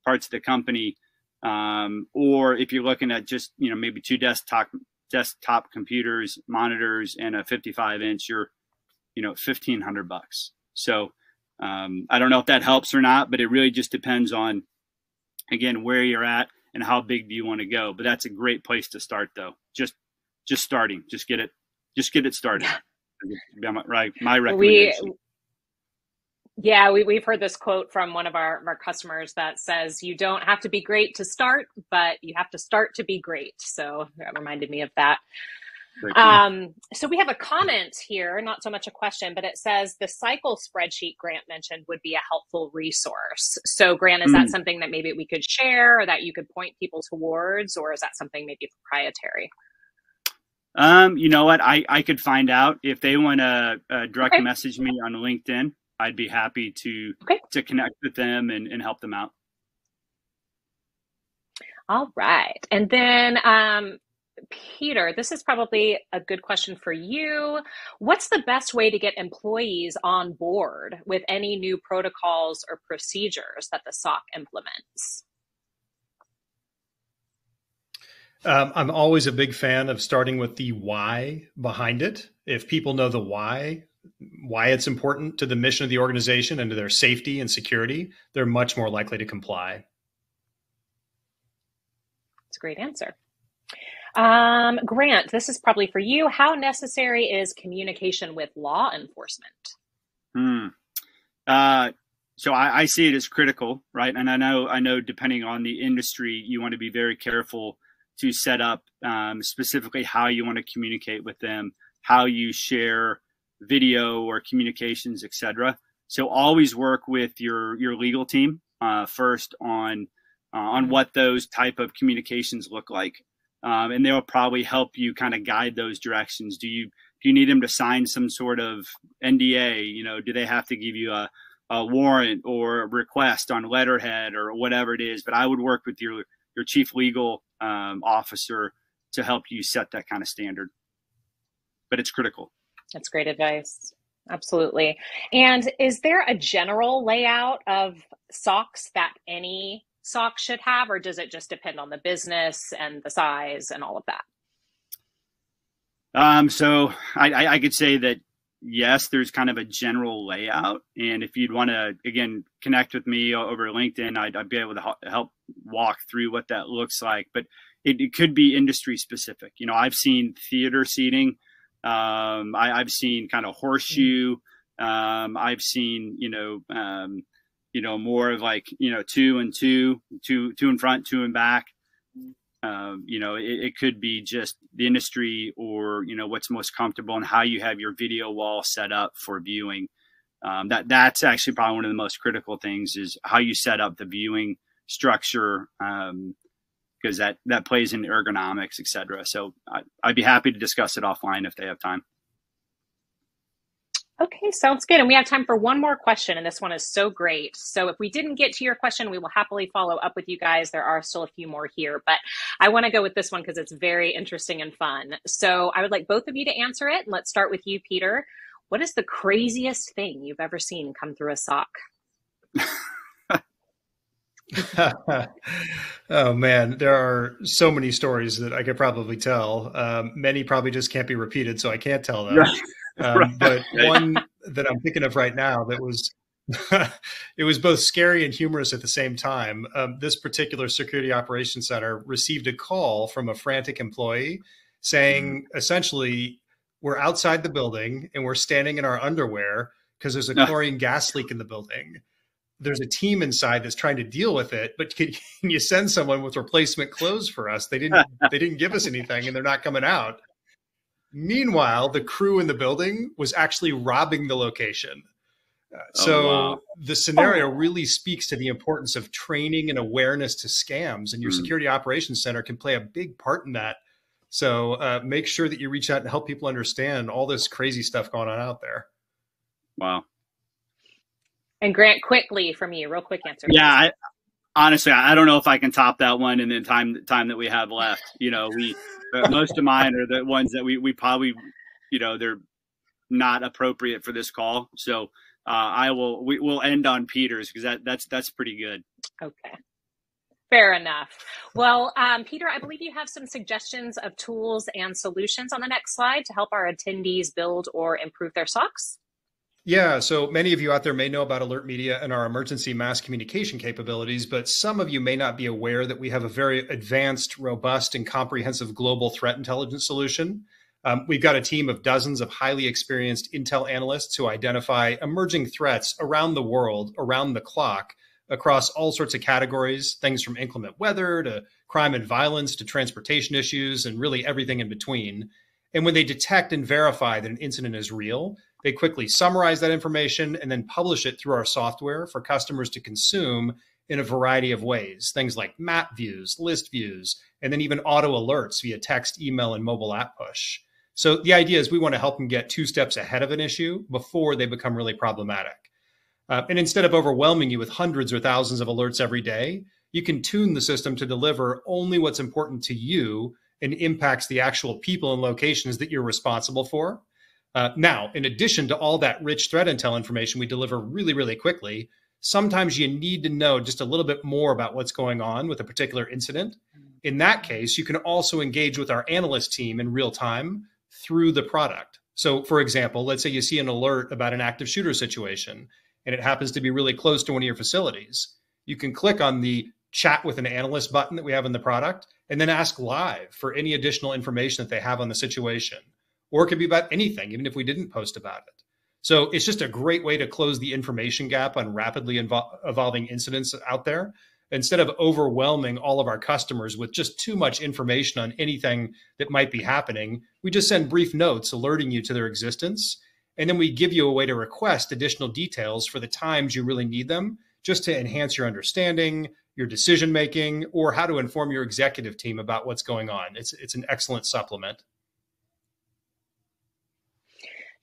parts of the company. Or if you're looking at just, maybe two desktop computers, monitors, and a 55-inch, you're, $1,500. So I don't know if that helps or not, but it really just depends on, again, where you're at and how big do you want to go. But that's a great place to start, though. Just starting, just get it started. My recommendation. Yeah, we've heard this quote from one of our customers that says, you don't have to be great to start, but you have to start to be great. So that reminded me of that. So we have a comment here, not so much a question, but it says the cycle spreadsheet Grant mentioned would be a helpful resource. So Grant, is that something that maybe we could share or that you could point people towards, or is that something maybe proprietary? You know what? I could find out if they want to direct message me on LinkedIn. I'd be happy to connect with them and help them out. All right. And then, Peter, this is probably a good question for you. What's the best way to get employees on board with any new protocols or procedures that the SOC implements? I'm always a big fan of starting with the why behind it. If people know the why it's important to the mission of the organization and to their safety and security, they're much more likely to comply. That's a great answer. Grant, this is probably for you. How necessary is communication with law enforcement? So I see it as critical, right? And I know depending on the industry, you want to be very careful to set up specifically how you want to communicate with them, how you share video or communications, etc. So always work with your legal team first on what those type of communications look like, and they'll probably help you kind of guide those directions. Do you need them to sign some sort of NDA? You know, do they have to give you a warrant or a request on letterhead or whatever it is? But I would work with your chief legal officer to help you set that kind of standard. But it's critical. That's great advice. Absolutely. And is there a general layout of SOCs that any SOC should have, or does it just depend on the business and the size and all of that? So I could say that, yes, there's kind of a general layout. And if you'd want to, again, connect with me over LinkedIn, I'd be able to help walk through what that looks like. But it could be industry specific. You know, I've seen theater seating. I've seen kind of horseshoe. I've seen, more of like, 2 and 2 in front, 2 in back. It could be just the industry or, what's most comfortable and how you have your video wall set up for viewing. That's actually probably one of the most critical things is how you set up the viewing structure. Because that plays into ergonomics, et cetera. So I'd be happy to discuss it offline if they have time. Okay, sounds good. And we have time for one more question, and this one is so great. So if we didn't get to your question, we will happily follow up with you guys. There are still a few more here, but I want to go with this one because it's very interesting and fun. So I would like both of you to answer it. Let's start with you, Peter. What is the craziest thing you've ever seen come through a SOC? Oh man, there are so many stories that I could probably tell. Many probably just can't be repeated, so I can't tell them. But one that I'm thinking of right now that was, it was both scary and humorous at the same time. This particular security operations center received a call from a frantic employee saying, essentially, we're outside the building and we're standing in our underwear because there's a chlorine gas leak in the building. There's a team inside that's trying to deal with it, but can you send someone with replacement clothes for us? They didn't give us anything and they're not coming out. Meanwhile, the crew in the building was actually robbing the location. The scenario really speaks to the importance of training and awareness to scams, and your security operations center can play a big part in that. So make sure that you reach out and help people understand all this crazy stuff going on out there. Wow. And Grant, quickly from you, real quick answer. Yeah, honestly, I don't know if I can top that one in the time that we have left. Most of mine are the ones that we probably, they're not appropriate for this call. So we'll end on Peter's because that's pretty good. Okay. Fair enough. Well, Peter, I believe you have some suggestions of tools and solutions on the next slide to help our attendees build or improve their SOCs. Yeah, so many of you out there may know about Alert Media and our emergency mass communication capabilities, but some of you may not be aware that we have a very advanced, robust, and comprehensive global threat intelligence solution. We've got a team of dozens of highly experienced Intel analysts who identify emerging threats around the world, around the clock, across all sorts of categories, things from inclement weather to crime and violence to transportation issues and really everything in between. And when they detect and verify that an incident is real, they quickly summarize that information and then publish it through our software for customers to consume in a variety of ways, things like map views, list views, and then even auto alerts via text, email, and mobile app push. So the idea is we want to help them get 2 steps ahead of an issue before they become really problematic. And instead of overwhelming you with hundreds or thousands of alerts every day, you can tune the system to deliver only what's important to you and impacts the actual people and locations that you're responsible for. Now, in addition to all that rich threat intel information we deliver really, really quickly, sometimes you need to know just a little bit more about what's going on with a particular incident. In that case, you can also engage with our analyst team in real time through the product. So, for example, let's say you see an alert about an active shooter situation, and it happens to be really close to one of your facilities. You can click on the chat with an analyst button that we have in the product, and then ask live for any additional information that they have on the situation. Or it could be about anything, even if we didn't post about it. So it's just a great way to close the information gap on rapidly evolving incidents out there. Instead of overwhelming all of our customers with just too much information on anything that might be happening, we just send brief notes alerting you to their existence. And then we give you a way to request additional details for the times you really need them, just to enhance your understanding, your decision-making, or how to inform your executive team about what's going on. It's an excellent supplement.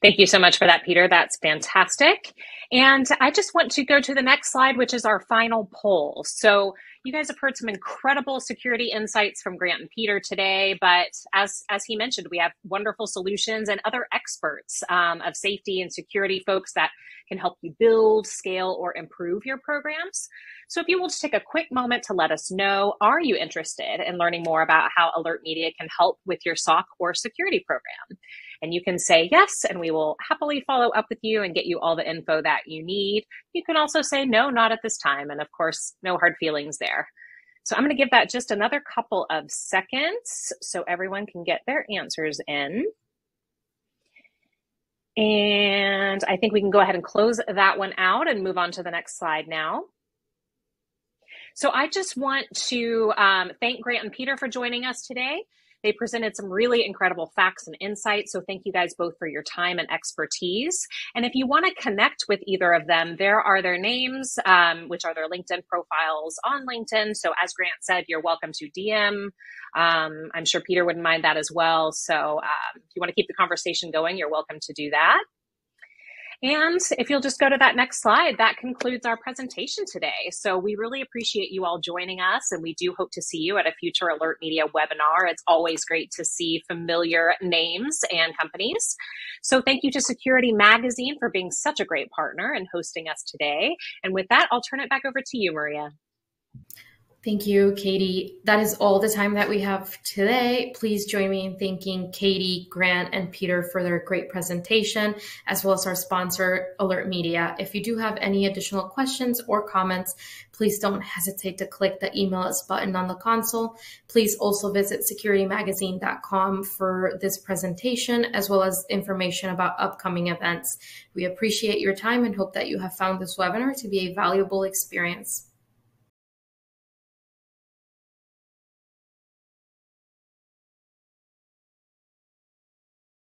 Thank you so much for that, Peter. That's fantastic. And I just want to go to the next slide, which is our final poll. So you guys have heard some incredible security insights from Grant and Peter today, but as he mentioned, we have wonderful solutions and other experts of safety and security folks that can help you build, scale, or improve your programs. So if you will just take a quick moment to let us know, are you interested in learning more about how Alert Media can help with your SOC or security program? And you can say yes, and we will happily follow up with you and get you all the info that you need. You can also say no, not at this time. And of course, no hard feelings there. So I'm going to give that just another couple of seconds so everyone can get their answers in. And I think we can go ahead and close that one out and move on to the next slide now. So I just want to thank Grant and Peter for joining us today. They presented some really incredible facts and insights. So thank you guys both for your time and expertise. And if you want to connect with either of them, there are their names, which are their LinkedIn profiles on LinkedIn. So as Grant said, you're welcome to DM. I'm sure Peter wouldn't mind that as well. So if you want to keep the conversation going, you're welcome to do that. And if you'll just go to that next slide, that concludes our presentation today. So we really appreciate you all joining us, and we do hope to see you at a future Alert Media webinar. It's always great to see familiar names and companies. So thank you to Security Magazine for being such a great partner and hosting us today. And with that, I'll turn it back over to you, Maria. Thank you, Katie. That is all the time that we have today. Please join me in thanking Katie, Grant, and Peter for their great presentation, as well as our sponsor, Alert Media. If you do have any additional questions or comments, please don't hesitate to click the email us button on the console. Please also visit securitymagazine.com for this presentation, as well as information about upcoming events. We appreciate your time and hope that you have found this webinar to be a valuable experience.